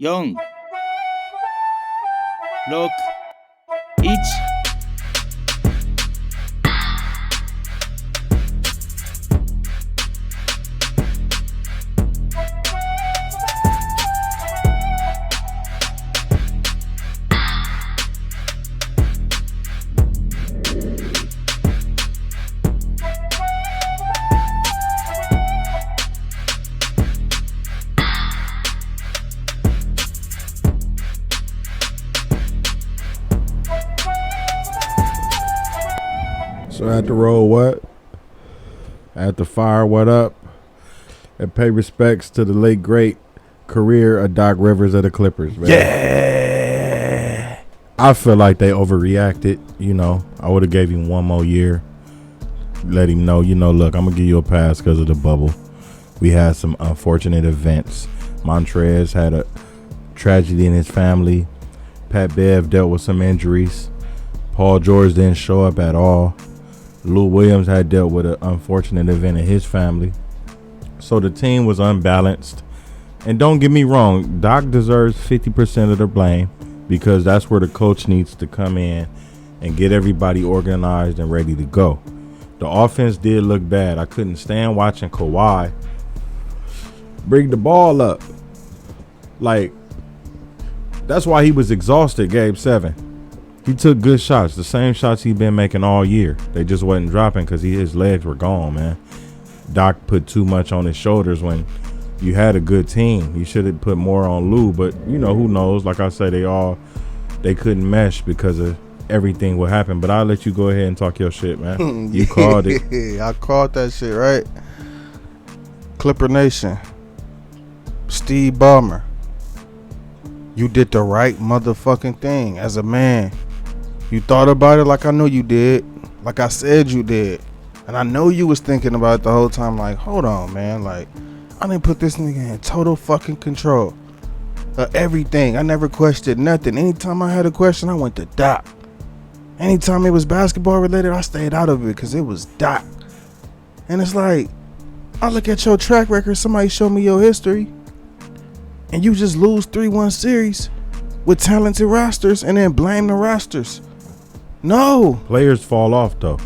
Young. Look. Each. So I had to roll what? I had to fire what up? And pay respects to the late great career of Doc Rivers of the Clippers, man. Yeah. I feel like they overreacted, you know. I would have gave him one more year. Let him know, look, I'm going to give you a pass because of the bubble. We had some unfortunate events. Montrez had a tragedy in his family. Pat Bev dealt with some injuries. Paul George didn't show up at all. Lou Williams had dealt with an unfortunate event in his family. So the team was unbalanced. And don't get me wrong, Doc deserves 50% of the blame because that's where the coach needs to come in and get everybody organized and ready to go. The offense did look bad. I couldn't stand watching Kawhi bring the ball up. Like, that's why he was exhausted game 7. He took good shots, the same shots he'd been making all year. They just wasn't dropping because his legs were gone, man. Doc put too much on his shoulders when you had a good team. You should have put more on Lou, but, who knows? Like I said, they couldn't mesh because of everything what happened. But I'll let you go ahead and talk your shit, man. You called it. I called that shit, right? Clipper Nation. Steve Ballmer. You did the right motherfucking thing as a man. You thought about it like I know you did. Like I said you did. And I know you was thinking about it the whole time like, hold on, man. Like, I didn't put this nigga in total fucking control of everything. I never questioned nothing. Anytime I had a question, I went to Doc. Anytime it was basketball related, I stayed out of it because it was Doc. And it's like, I look at your track record, somebody show me your history, and you just lose 3-1 series with talented rosters and then blame the rosters. No. Players fall off, though.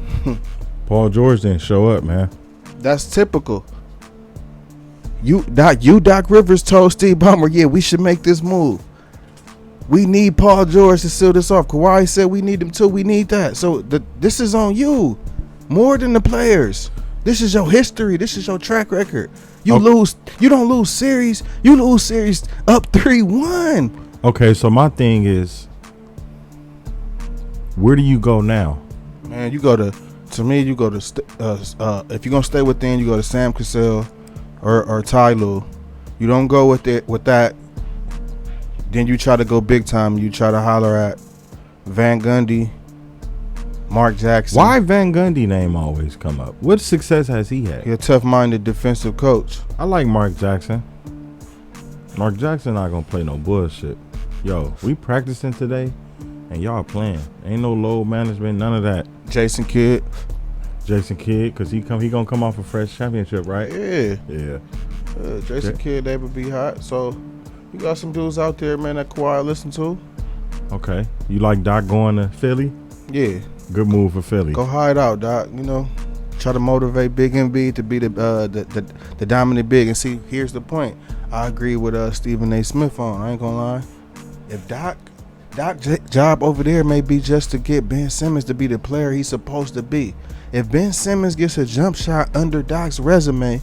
Paul George didn't show up, man. That's typical. Doc Rivers told Steve Ballmer, yeah, we should make this move. We need Paul George to seal this off. Kawhi said we need him too. We need that. So this is on you more than the players. This is your history. This is your track record. You don't lose series. You lose series up 3-1. Okay, so my thing is, where do you go now? Man, you go to if you're going to stay within, you go to Sam Cassell or Ty Lue. You don't go with that. Then you try to go big time. You try to holler at Van Gundy, Mark Jackson. Why Van Gundy name always come up? What success has he had? He's a tough-minded defensive coach. I like Mark Jackson. Mark Jackson not gonna play no bullshit. Yo, we practicing today, and y'all playing. Ain't no load management, none of that. Jason Kidd, cause he gonna come off a fresh championship, right? Yeah. Jason Kidd, they would be hot. So you got some dudes out there, man, that Kawhi listen to. Okay, you like Doc going to Philly? Yeah. Good move for Philly. Go hide out, Doc. Try to motivate Big MB to be the dominant big. And see, here's the point. I agree with Stephen A. Smith on. I ain't gonna lie. If Doc's job over there may be just to get Ben Simmons to be the player he's supposed to be. If Ben Simmons gets a jump shot under Doc's resume,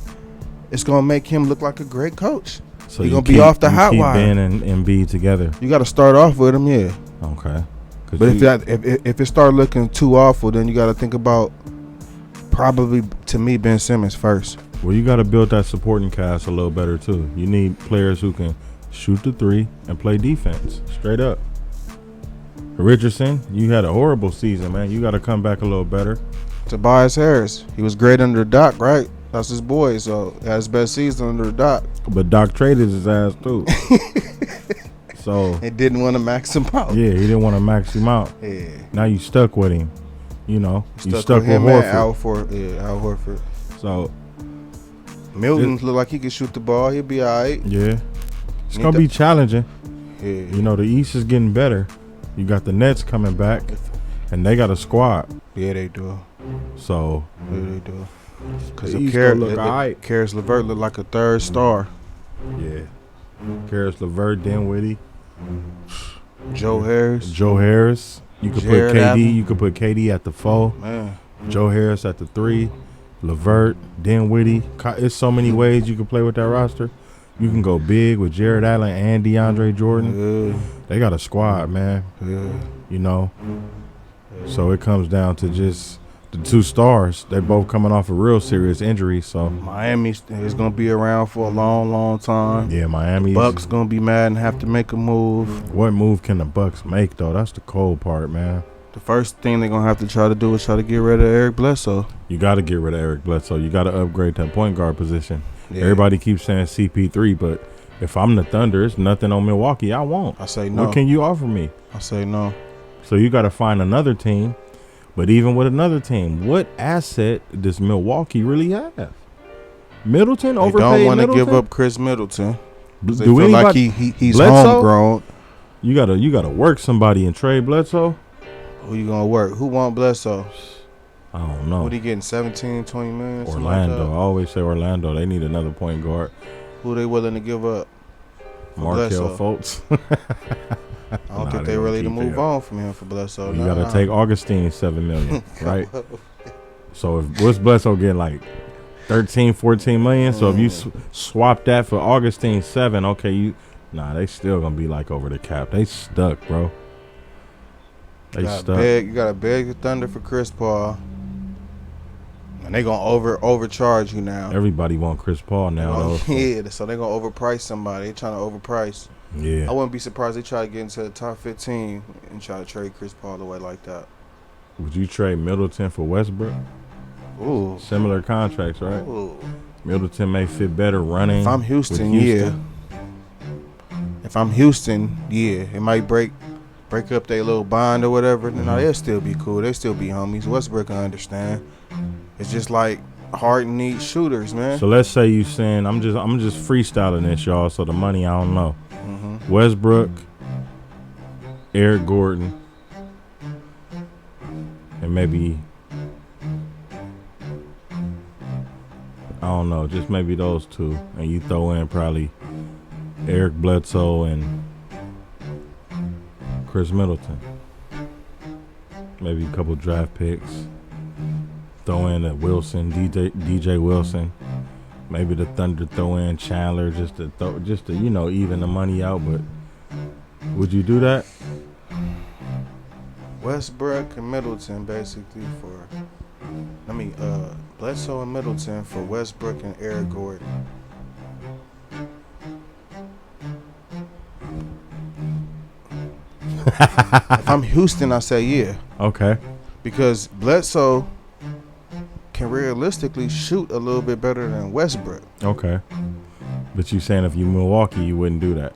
it's gonna make him look like a great coach. So he's gonna be off the hot wire. Ben and Embiid together. You got to start off with him, yeah. Okay. But if it start looking too awful, then you got to think about probably, to me, Ben Simmons first. Well, you got to build that supporting cast a little better too. You need players who can shoot the three and play defense straight up. Richardson, you had a horrible season, man. You got to come back a little better. Tobias Harris, he was great under Doc, right? That's his boy, so he had his best season under Doc. But Doc traded his ass too. So he didn't want to max him out. Yeah, he didn't want to max him out. Yeah. Now you stuck with him. You stuck with him Horford. Al Horford. So Milton look like he could shoot the ball. He'll be all right. Yeah. It's going to be challenging. You know, the East is getting better. You got the Nets coming back, and they got a squad. Yeah, they do. So Yeah, they do. Because the if East gonna look all right. Khris LeVert look like a third star. Yeah, Khris LeVert, Dinwiddie, Joe Harris. You could Jared put KD. Allen. You could put KD at the 4. Man. Joe Harris at the 3. LeVert, Dinwiddie. It's so many ways you can play with that roster. You can go big with Jared Allen and DeAndre Jordan. Yeah. They got a squad, man. Yeah. You know. So it comes down to just the 2 stars. They both coming off a real serious injury. So Miami is going to be around for a long, long time. yeah, Miami. Bucks going to be mad and have to make a move. What move can the Bucks make though? That's the cold part, man. The first thing they're going to have to try to do is try to get rid of Eric Bledsoe. You got to get rid of Eric Bledsoe. You got to upgrade that point guard position. Yeah. Everybody keeps saying CP3, but if I'm the Thunder, it's nothing on Milwaukee. I won't. I say no. What can you offer me? I say no. So you got to find another team. But even with another team, what asset does Milwaukee really have? Middleton They overpaid don't want to Middleton? give up Khris Middleton. They Do feel like anybody? he's Bledsoe? homegrown. You gotta work somebody and trade Bledsoe. Who you going to work? Who want Bledsoe? I don't know. What he getting, 17, 20 million? something Orlando. Like I always say Orlando. They need another point guard. that? Who they willing to give up? for Markelle Bledsoe? Fultz. I don't think they won't ready to keep move him. on from him for Bledsoe. You gotta take Augustine $7 million, right? So if what's Bledsoe getting like 13, 14 million? So if you swap that for Augustine 7, okay, they still gonna be like over the cap. They stuck, bro. They stuck. You gotta beg the Thunder for Chris Paul. And they gonna overcharge you now. Everybody want Chris Paul now, though. So. Yeah, so they gonna overprice somebody. They trying to overprice. I Yeah. wouldn't be surprised they try to get into the top 15 and try to trade Chris Paul away like that. Would you trade Middleton for Westbrook? Ooh. Similar contracts, right? Ooh. Middleton may fit better running. If I'm with Houston, yeah. If I'm Houston, yeah. It might break up their little bond or whatever. No, they'll still be cool. They'll still be homies. Westbrook can understand. It's just like Harden needs shooters, man. So let's say you saying I'm just freestyling this, y'all. So the money I don't know. Westbrook, Eric Gordon, and maybe I don't know, just maybe those 2, and you throw in probably Eric Bledsoe and Khris Middleton. Maybe a couple draft picks. Throw in a Wilson, DJ Wilson. Maybe the Thunder throw in Chandler just to even the money out. But would you do that? Westbrook and Middleton basically for Bledsoe and Middleton for Westbrook and Eric Gordon. If I'm Houston, I say yeah. Okay. Because Bledsoe can realistically shoot a little bit better than Westbrook. Okay. But you saying if you Milwaukee, you wouldn't do that?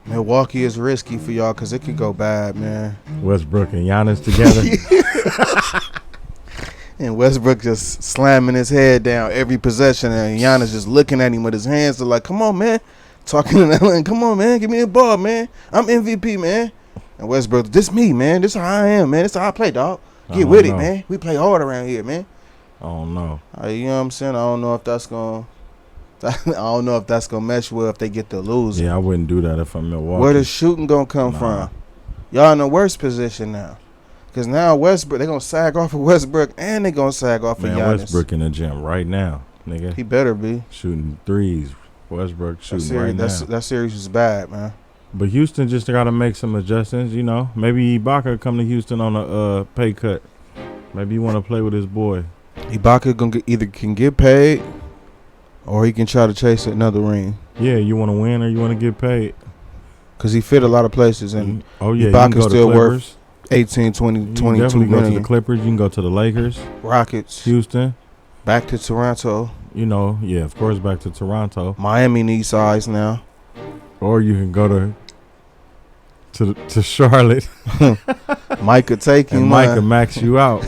Milwaukee is risky for y'all because it could go bad, man. Westbrook and Giannis together? And Westbrook just slamming his head down every possession, and Giannis just looking at him with his hands. They're like, come on, man. Talking to them, come on, man. Give me the ball, man. I'm MVP, man. And Westbrook, this me, man. This how I am, man. This how I play, dog. Get with it, man. We play hard around here, man. I don't know. You know what I'm saying? I don't know if that's gonna mesh well if they get to lose. Yeah, I wouldn't do that if I'm Milwaukee. Where the shooting gonna come from? Y'all in the worst position now. Because now Westbrook, they're gonna sag off of Westbrook and they're gonna sag off of Giannis. Westbrook in the gym right now, nigga. He better be. Shooting threes. Westbrook shooting right now. That series was bad, man. But Houston just got to make some adjustments, you know. Maybe Ibaka come to Houston on a pay cut. Maybe you want to play with his boy. Ibaka either can get paid or he can try to chase another ring. Yeah, you want to win or you want to get paid. Because he fit a lot of places. And Ibaka's still worth 18, 20, you 22 definitely million. go to the Clippers. You can go to the Lakers. Rockets. Houston. Back to Toronto. You know, yeah, of course, back to Toronto. Miami needs size now. Or you can go to Charlotte. Mike could take him. And Mike could max you out.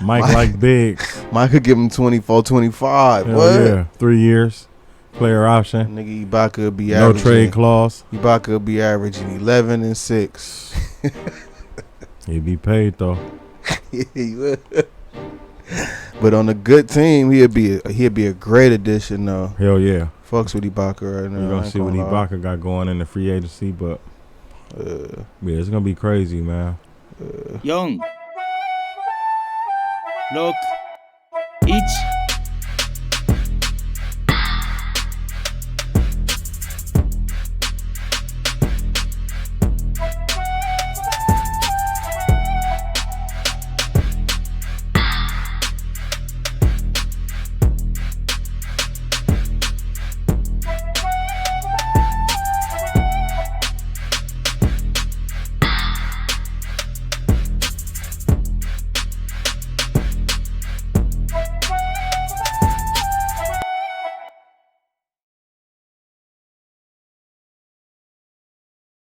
Mike like bigs. Mike could give him 24, 25. Hell what? yeah, 3 years. Player option. Nigga, Ibaka will be No averaging. trade clause. Ibaka will be averaging 11 and 6. He'd be paid though. Yeah, he would. But on a good team, he'd be a great addition though. Hell yeah. Fucks with Ibaka right now. We're gonna see what Ibaka got going in the free agency, but yeah, it's gonna be crazy, man. Young. Look. Each